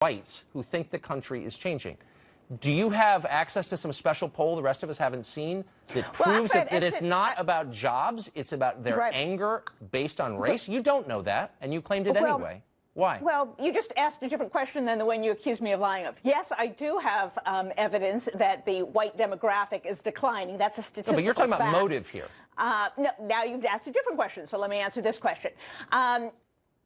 whites who think the country is changing. Do you have access to some special poll the rest of us haven't seen that proves that it's not about jobs, it's about their anger based on race? You don't know that, and you claimed it anyway. Why? Well, you just asked a different question than the one you accused me of lying of. Yes, I do have evidence that the white demographic is declining. That's a statistical fact. No, but you're talking about motive here. No, now you've asked a different question, so let me answer this question.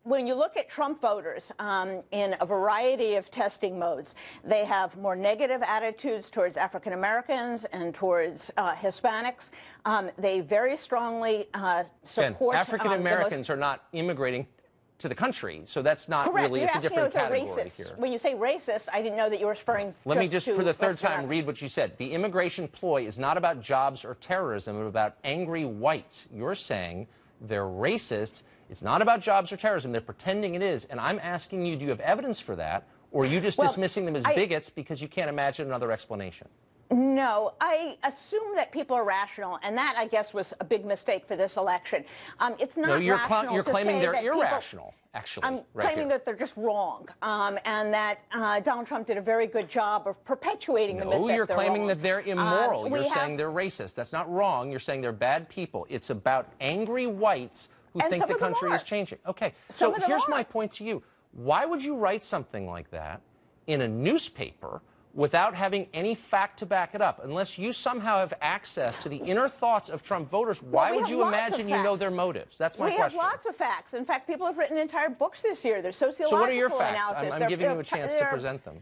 When you look at Trump voters in a variety of testing modes, they have more negative attitudes towards African Americans and towards Hispanics. They very strongly support African Americans are not immigrating to the country, so that's not really, it's a different category here. When you say racist, I didn't know that you were referring Let me just, for the third time, read what you said. The immigration ploy is not about jobs or terrorism, but about angry whites. You're saying they're racist. It's not about jobs or terrorism. They're pretending it is. And I'm asking you, do you have evidence for that? Or are you just dismissing them as bigots because you can't imagine another explanation? No, I assume that people are rational, and that, I guess, was a big mistake for this election. It's not rational. You're claiming they're irrational, actually. I'm claiming that they're just wrong, and that Donald Trump did a very good job of perpetuating the myth that they're wrong. No, you're claiming that they're immoral. You're saying they're racist. That's not wrong. You're saying they're bad people. It's about angry whites who think the country is changing. Okay, so here's my point to you. Why would you write something like that in a newspaper without having any fact to back it up? Unless you somehow have access to the inner thoughts of Trump voters, why would you imagine you know their motives? That's my question. We have lots of facts. In fact, people have written entire books this year. There's sociological analysis. So what are your facts? Analysis. I'm giving you a chance to present them.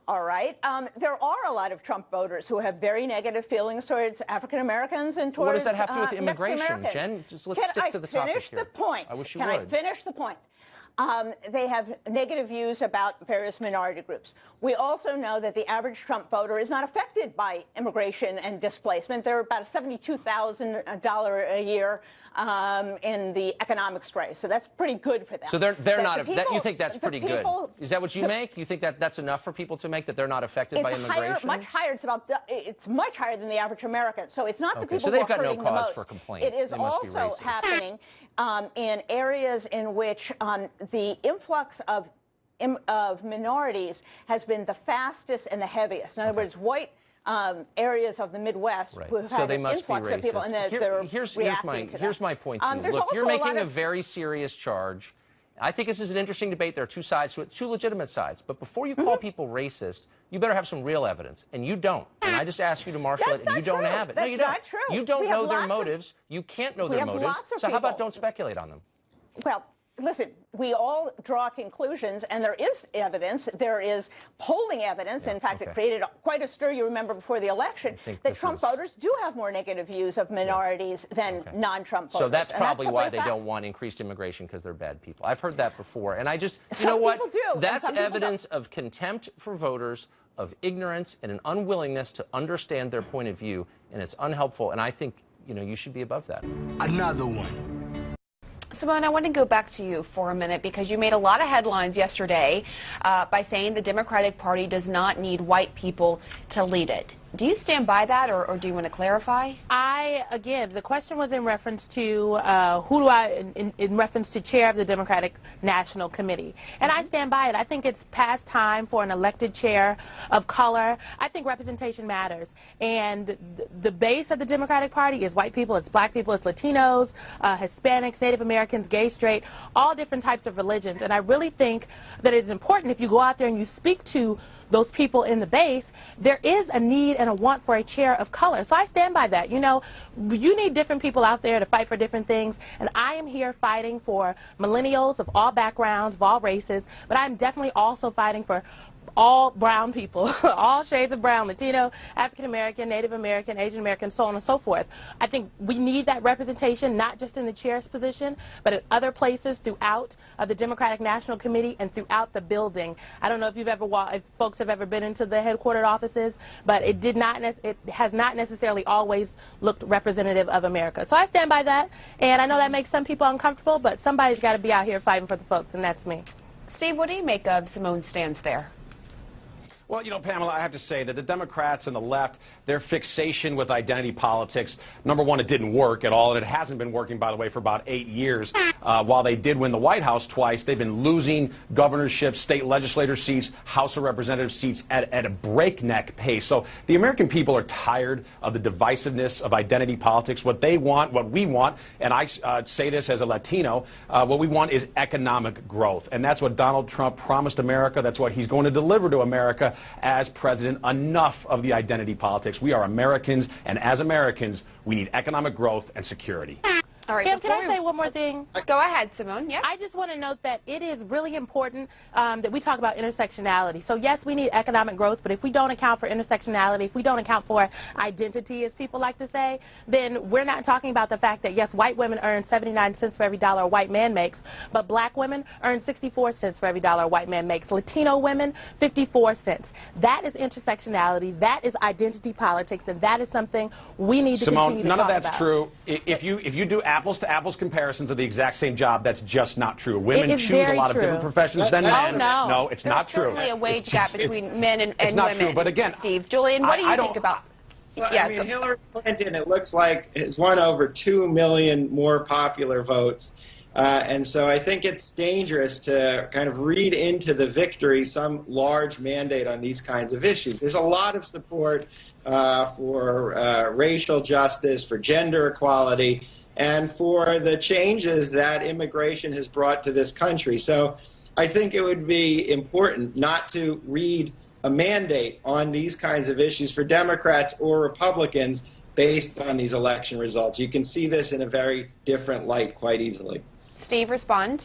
All right. There are a lot of Trump voters who have very negative feelings towards African Americans and towards What does that have to do with immigration, Jen? Just let's stick to the topic here. Can I finish the point? I wish you would. Can I finish the point? They have negative views about various minority groups. We also know that the average Trump voter is not affected by immigration and displacement. They're about $72,000 a year in the economics race, so that's pretty good for them. So they're not. You think that's pretty good? Is that what you make? You think that that's enough for people to make that they're not affected by immigration? Much higher. It's much higher than the average American. So it's not the people so who they've are got no hurting the cause most. for complaint. It is also happening in areas in which the influx of minorities has been the fastest and the heaviest. In other words, white areas of the Midwest who have had an influx of people, and here's my point to you. Look, you're making a very serious charge. I think this is an interesting debate. There are two sides to it, two legitimate sides. But before you call people racist, you better have some real evidence, and you don't. And I just ask you to marshal it, and you don't have it. No, you don't. That's not true. You don't know their motives. You can't know their motives. So how about don't speculate on them? Well, listen, we all draw conclusions, and there is evidence. There is polling evidence. In fact, it created quite a stir, you remember, before the election, that Trump voters do have more negative views of minorities than non-Trump voters. So that's probably why they don't want increased immigration, because they're bad people. I've heard that before. And I just, you know what? That's evidence of contempt for voters, of ignorance, and an unwillingness to understand their point of view. And it's unhelpful. And I think, you know, you should be above that. Another one. Simone, I want to go back to you for a minute because you made a lot of headlines yesterday by saying the Democratic Party does not need white people to lead it. Do you stand by that, or do you want to clarify? Again, the question was in reference to in reference to chair of the Democratic National Committee. And I stand by it. I think it's past time for an elected chair of color. I think representation matters. And the base of the Democratic Party is white people, it's black people, it's Latinos, Hispanics, Native Americans, gay, straight, all different types of religions. And I really think that it's important if you go out there and you speak to those people in the base, there is a need and a want for a chair of color. So I stand by that. You know, you need different people out there to fight for different things, and I am here fighting for millennials of all backgrounds, of all races, but I'm definitely also fighting for all brown people, all shades of brown, Latino, African American, Native American, Asian American, so on and so forth. I think we need that representation, not just in the chair's position, but at other places throughout the Democratic National Committee and throughout the building. I don't know if if folks have ever been into the headquartered offices, but it has not necessarily always looked representative of America. So I stand by that, and I know that makes some people uncomfortable, but somebody's got to be out here fighting for the folks, and that's me. Steve, what do you make of Simone's stance there? Well, you know, Pamela, I have to say that the Democrats and the left, their fixation with identity politics, number one, it didn't work at all, and it hasn't been working, by the way, for about 8 years. While they did win the White House twice, they've been losing governorships, state legislator seats, House of Representatives seats at a breakneck pace. So the American people are tired of the divisiveness of identity politics. What they want, what we want, and I say this as a Latino, what we want is economic growth. And that's what Donald Trump promised America. That's what he's going to deliver to America as president. Enough of the identity politics. We are Americans, and as Americans, we need economic growth and security. All right, Pam, can I say one more thing? Go ahead, Simone. Yeah. I just want to note that it is really important that we talk about intersectionality. So yes, we need economic growth, but if we don't account for intersectionality, if we don't account for identity, as people like to say, then we're not talking about the fact that, yes, white women earn 79 cents for every dollar a white man makes, but black women earn 64 cents for every dollar a white man makes. Latino women, 54 cents. That is intersectionality. That is identity politics, and that is something we need to continue to talk about. Simone, none of that's true. If you do apples-to-apples comparisons of the exact same job, that's just not true. Women choose a lot of different professions than men. No, it's not true. There's certainly a wage gap between men and women. It's not true, but again, Steve, Julian, what do you think about? Well, I mean, Hillary Clinton, it looks like, has won over 2 million more popular votes. And so I think it's dangerous to kind of read into the victory some large mandate on these kinds of issues. There's a lot of support for racial justice, for gender equality, and for the changes that immigration has brought to this country. So I think it would be important not to read a mandate on these kinds of issues for Democrats or Republicans based on these election results. You can see this in a very different light quite easily. Steve, respond.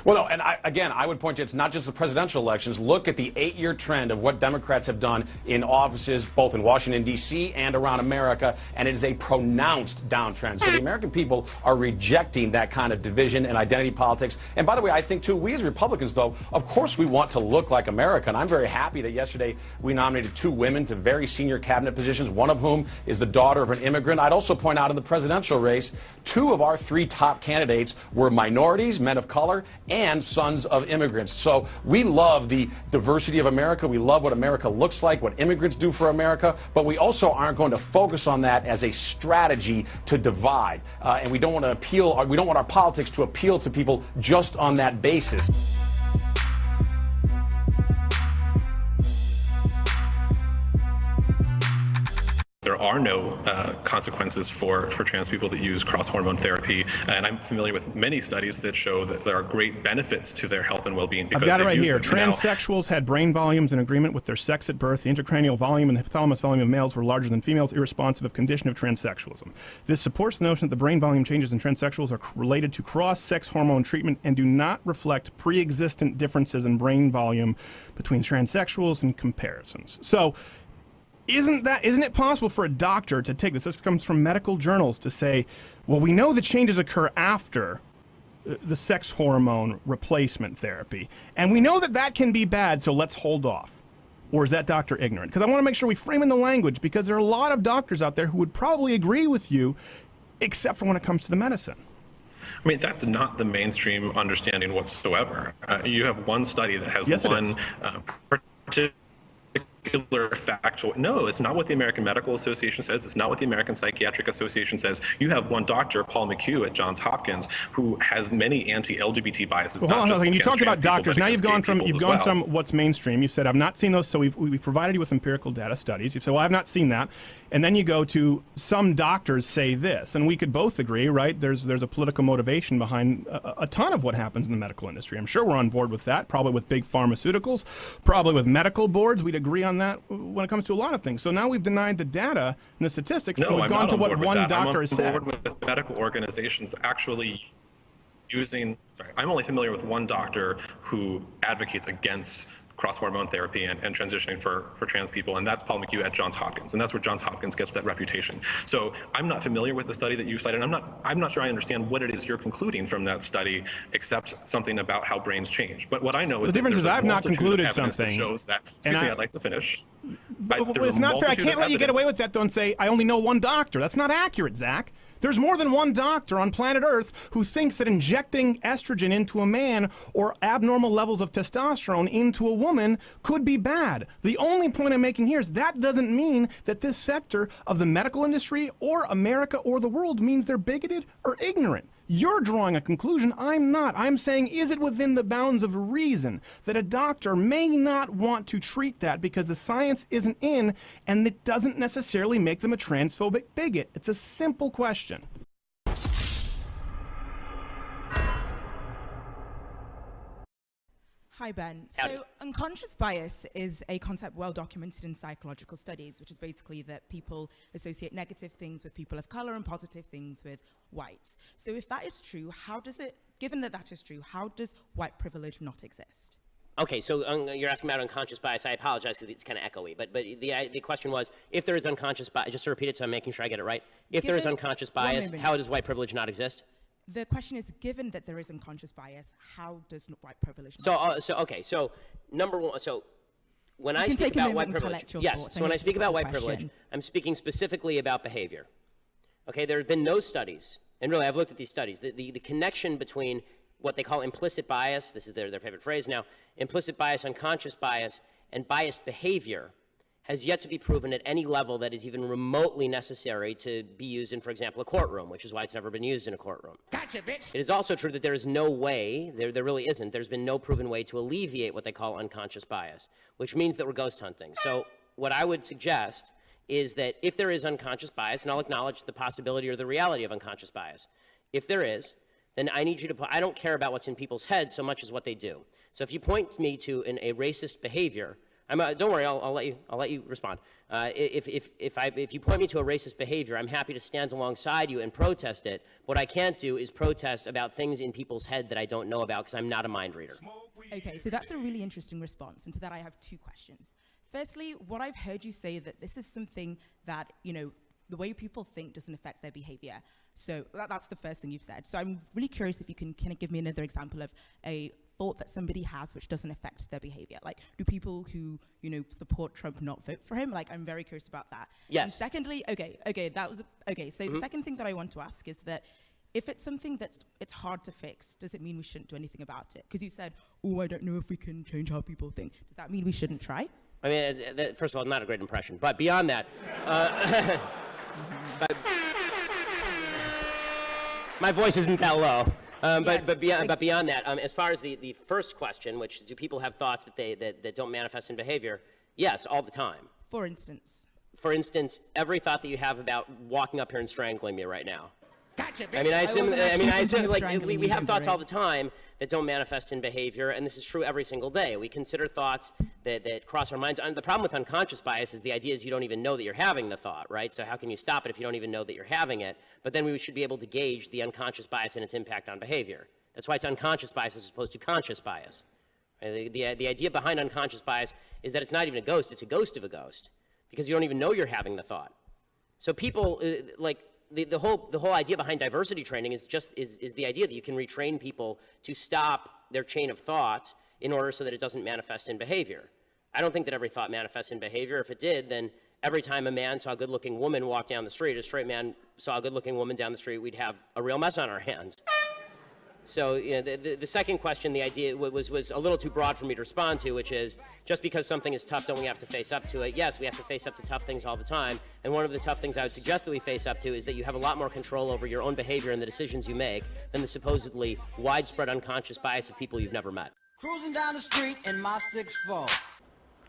Well, no, and I would point to, it's not just the presidential elections. Look at the 8-year trend of what Democrats have done in offices, both in Washington, D.C. and around America, and it is a pronounced downtrend. So the American people are rejecting that kind of division and identity politics. And by the way, I think, too, we as Republicans, though, of course we want to look like America. And I'm very happy that yesterday we nominated 2 women to very senior cabinet positions, one of whom is the daughter of an immigrant. I'd also point out in the presidential race, 2 of our 3 top candidates were minorities, men of color, and sons of immigrants. So we love the diversity of America. We love what America looks like, what immigrants do for America, but we also aren't going to focus on that as a strategy to divide. And we don't want to appeal, we don't want our politics to appeal to people just on that basis. There are no consequences for trans people that use cross-hormone therapy, and I'm familiar with many studies that show that there are great benefits to their health and well-being. I've got it right here. Transsexuals had brain volumes in agreement with their sex at birth. The intracranial volume and the hypothalamus volume of males were larger than females, irresponsive of condition of transsexualism. This supports the notion that the brain volume changes in transsexuals are related to cross-sex hormone treatment and do not reflect pre-existent differences in brain volume between transsexuals and comparisons. So, isn't it possible for a doctor to take this? This comes from medical journals to say, well, we know the changes occur after the sex hormone replacement therapy, and we know that that can be bad, so let's hold off. Or is that doctor ignorant? Because I want to make sure we frame in the language, because there are a lot of doctors out there who would probably agree with you, except for when it comes to the medicine. I mean, that's not the mainstream understanding whatsoever. You have one study that has one particular factual. No, it's not what the American Medical Association says. It's not what the American Psychiatric Association says. You have one doctor, Paul McHugh at Johns Hopkins, who has many anti-LGBT biases. Well, hold on a second. You talked about doctors. Now you've gone from what's mainstream. You said I've not seen those, so we provided you with empirical data studies. You said, well, I've not seen that, and then you go to some doctors say this, and we could both agree, right? There's a political motivation behind a ton of what happens in the medical industry. I'm sure we're on board with that. Probably with big pharmaceuticals, probably with medical boards. We'd agree on that when it comes to a lot of things. So now we've denied the data and the statistics, and we've gone to what one doctor has said. I'm on board with medical organizations actually using, I'm only familiar with one doctor who advocates against cross-hormone therapy and transitioning for trans people, and that's Paul McHugh at Johns Hopkins, and that's where Johns Hopkins gets that reputation. So I'm not familiar with the study that you cited. I'm not sure I understand what it is you're concluding from that study, except something about how brains change. But what I know is the difference is I've not concluded something. That shows that. Excuse me, I'd like to finish. But it's not fair. I can't let you get away with that though and say I only know one doctor. That's not accurate, Zach. There's more than one doctor on planet Earth who thinks that injecting estrogen into a man or abnormal levels of testosterone into a woman could be bad. The only point I'm making here is that doesn't mean that this sector of the medical industry or America or the world means they're bigoted or ignorant. You're drawing a conclusion, I'm not. I'm saying, is it within the bounds of reason that a doctor may not want to treat that because the science isn't in, and it doesn't necessarily make them a transphobic bigot? It's a simple question. Hi, Ben. So unconscious bias is a concept well documented in psychological studies, which is basically that people associate negative things with people of color and positive things with whites. So if that is true, how does it, given that that is true, how does white privilege not exist? Okay, so you're asking about unconscious bias. I apologize because it's kind of echoey, but the question was, if there is unconscious bias, just to repeat it so I'm making sure I get it right, if there is unconscious bias, how does white privilege not exist? The question is, given that there is unconscious bias, how does white privilege not exist? So number one, so when I speak about white privilege, yes, so when I speak about white privilege, I'm speaking specifically about behavior. Okay, there have been no studies, and really I've looked at these studies, the connection between what they call implicit bias, this is their favorite phrase now, implicit bias, unconscious bias, and biased behavior has yet to be proven at any level that is even remotely necessary to be used in, for example, a courtroom, which is why it's never been used in a courtroom. Gotcha, bitch! It is also true that there is no way, there really isn't, there's been no proven way to alleviate what they call unconscious bias, which means that we're ghost hunting. So what I would suggest is that if there is unconscious bias, and I'll acknowledge the possibility or the reality of unconscious bias, if there is, then I need you to put, I don't care about what's in people's heads so much as what they do. So if you point me to a racist behavior, don't worry, I'll let you respond. If you point me to a racist behavior, I'm happy to stand alongside you and protest it. What I can't do is protest about things in people's head that I don't know about because I'm not a mind reader. Okay, so that's a really interesting response, and to that I have two questions. Firstly, what I've heard you say that this is something that, you know, the way people think doesn't affect their behavior. So that's the first thing you've said. So I'm really curious if you can kind of give me another example of a thought that somebody has which doesn't affect their behavior. Like, do people who, you know, support Trump not vote for him? Like, I'm very curious about that. Yes. And secondly, so the second thing that I want to ask is that if it's something it's hard to fix, does it mean we shouldn't do anything about it? Because you said, oh, I don't know if we can change how people think. Does that mean we shouldn't try? I mean, first of all, not a great impression. But beyond that, my voice isn't that low. But beyond that, as far as the first question, which is, do people have thoughts that don't manifest in behavior? Yes, all the time. For instance? For instance, every thought that you have about walking up here and strangling me right now. Gotcha, I assume like we have thoughts all the time that don't manifest in behavior, and this is true every single day. We consider thoughts that cross our minds. And the problem with unconscious bias is the idea is you don't even know that you're having the thought, right? So how can you stop it if you don't even know that you're having it? But then we should be able to gauge the unconscious bias and its impact on behavior. That's why it's unconscious bias as opposed to conscious bias. The idea behind unconscious bias is that it's not even a ghost, it's a ghost of a ghost, because you don't even know you're having the thought. So people, the whole idea behind diversity training is the idea that you can retrain people to stop their chain of thought in order so that it doesn't manifest in behavior. I don't think that every thought manifests in behavior. If it did, then every time a man saw a good-looking woman walk down the street, a straight man saw a good-looking woman down the street, we'd have a real mess on our hands. So you know, the second question, the idea was a little too broad for me to respond to, which is, just because something is tough, don't we have to face up to it? Yes, we have to face up to tough things all the time. And one of the tough things I would suggest that we face up to is that you have a lot more control over your own behavior and the decisions you make than the supposedly widespread unconscious bias of people you've never met. Cruising down the street in my 6'4".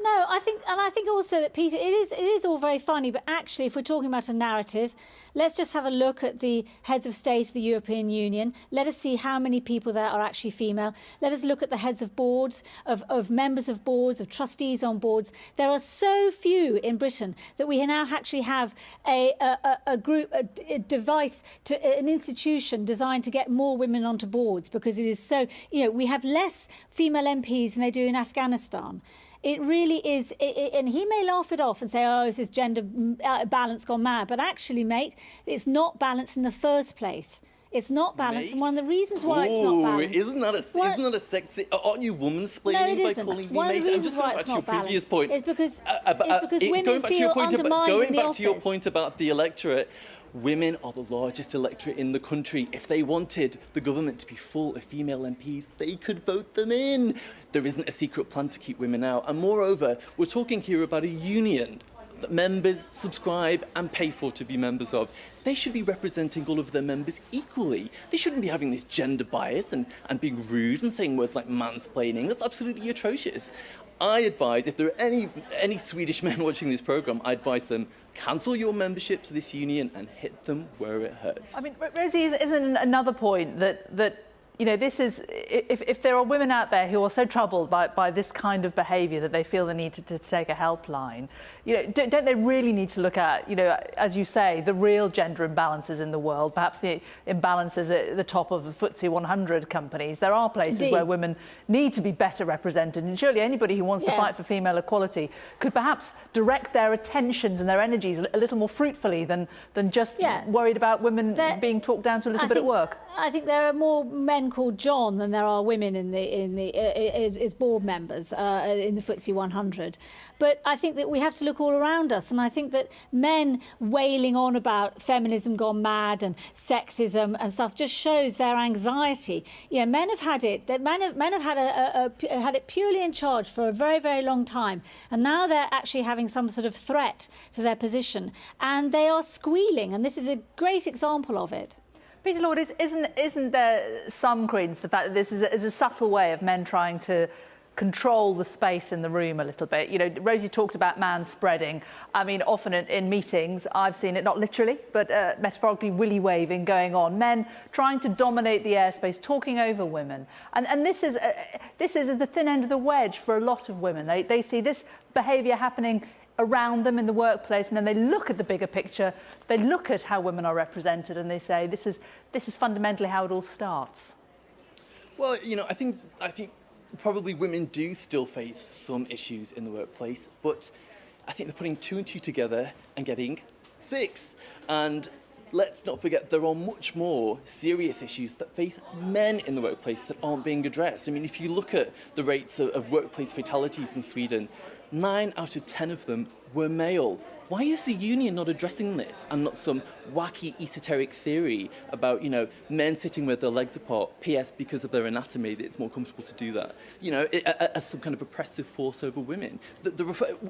No, I think also that, Peter, it is all very funny, but actually, if we're talking about a narrative, let's just have a look at the heads of state of the European Union. Let us see how many people there are actually female. Let us look at the heads of boards, of members of boards, of trustees on boards. There are so few in Britain that we now actually have a group, a device, an institution designed to get more women onto boards, because it is so, you know, we have less female MPs than they do in Afghanistan. It really is, and he may laugh it off and say, oh, this is gender balance gone mad. But actually, mate, it's not balanced in the first place. It's not balanced, and one of the reasons why it's not balanced... Isn't that a sexy... Aren't you woman-splaining by calling me mate? I'm just going back to your previous point. It's because women feel undermined in the office. Going back to your point about the electorate, women are the largest electorate in the country. If they wanted the government to be full of female MPs, they could vote them in. There isn't a secret plan to keep women out. And moreover, we're talking here about a union that members subscribe and pay for to be members of. They should be representing all of their members equally. They shouldn't be having this gender bias and being rude and saying words like mansplaining. That's absolutely atrocious. I advise, if there are any Swedish men watching this programme, I advise them, cancel your membership to this union and hit them where it hurts. I mean, Rosie, isn't another point that you know, this is, if there are women out there who are so troubled by this kind of behaviour that they feel the need to take a helpline, you know, don't they really need to look at, you know, as you say, the real gender imbalances in the world, perhaps the imbalances at the top of the FTSE 100 companies? There are places where women need to be better represented, and surely anybody who wants to fight for female equality could perhaps direct their attentions and their energies a little more fruitfully than just worried about women being talked down to a little bit at work. I think there are more men called John than there are women as board members in the FTSE 100. But I think that we have to look all around us, and I think that men wailing on about feminism gone mad and sexism and stuff just shows their anxiety. You know, men have had it. Men have had it purely in charge for a very, very long time, and now they're actually having some sort of threat to their position, and they are squealing. And this is a great example of it. Peter Lord, isn't there some credence to the fact that this is a subtle way of men trying to control the space in the room a little bit? You know, Rosie talked about manspreading. I mean, often in meetings, I've seen it, not literally, but metaphorically, willy waving going on. Men trying to dominate the airspace, talking over women. And this is the thin end of the wedge for a lot of women. They see this behaviour happening around them in the workplace, and then they look at the bigger picture, they look at how women are represented, and they say, this is fundamentally how it all starts. Well, you know, I think probably women do still face some issues in the workplace, but I think they're putting 2 and 2 together and getting 6. And let's not forget, there are much more serious issues that face men in the workplace that aren't being addressed. I mean, if you look at the rates of workplace fatalities in Sweden, 9 out of 10 of them were male. Why is the union not addressing this and not some wacky esoteric theory about, you know, men sitting with their legs apart, PS, because of their anatomy, that it's more comfortable to do that, you know, as some kind of oppressive force over women?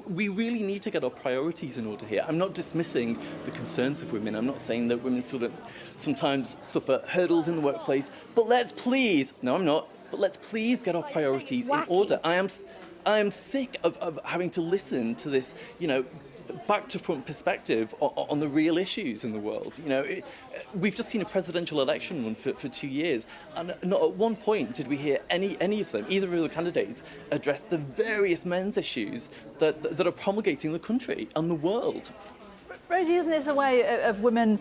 We really need to get our priorities in order here. I'm not dismissing the concerns of women. I'm not saying that women sometimes suffer hurdles in the workplace, but let's please, no, I'm not, but let's please get our priorities in order. I am sick of having to listen to this, you know, back to front perspective on the real issues in the world. You know, we've just seen a presidential election run for 2 years, and not at one point did we hear any of them, either of the candidates, address the various men's issues that are promulgating the country and the world. Rosie, isn't this a way of women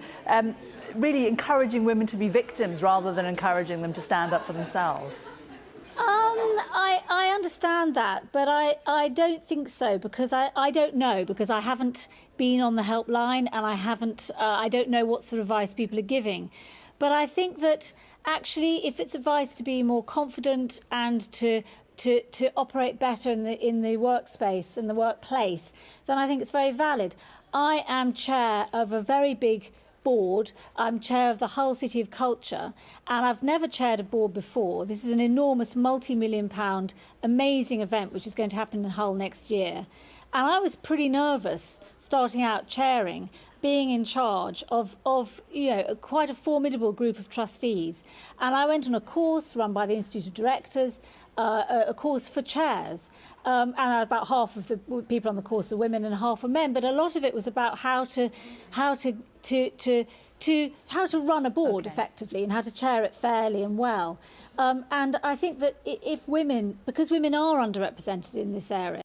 really encouraging women to be victims rather than encouraging them to stand up for themselves? I understand that, but I don't think so, because I don't know, because I haven't been on the helpline, and I don't know what sort of advice people are giving. But I think that actually, if it's advice to be more confident and to operate better in the workspace and the workplace, then I think it's very valid. I am chair of a very big board. I'm chair of the Hull City of Culture, and I've never chaired a board before. This is an enormous multi-million-pound amazing event which is going to happen in Hull next year. And I was pretty nervous starting out chairing, being in charge of you know, quite a formidable group of trustees. And I went on a course run by the Institute of Directors, a course for chairs. And about half of the people on the course are women and half are men, but a lot of it was about how to run a board effectively and how to chair it fairly and well. And I think that if women, because women are underrepresented in this area,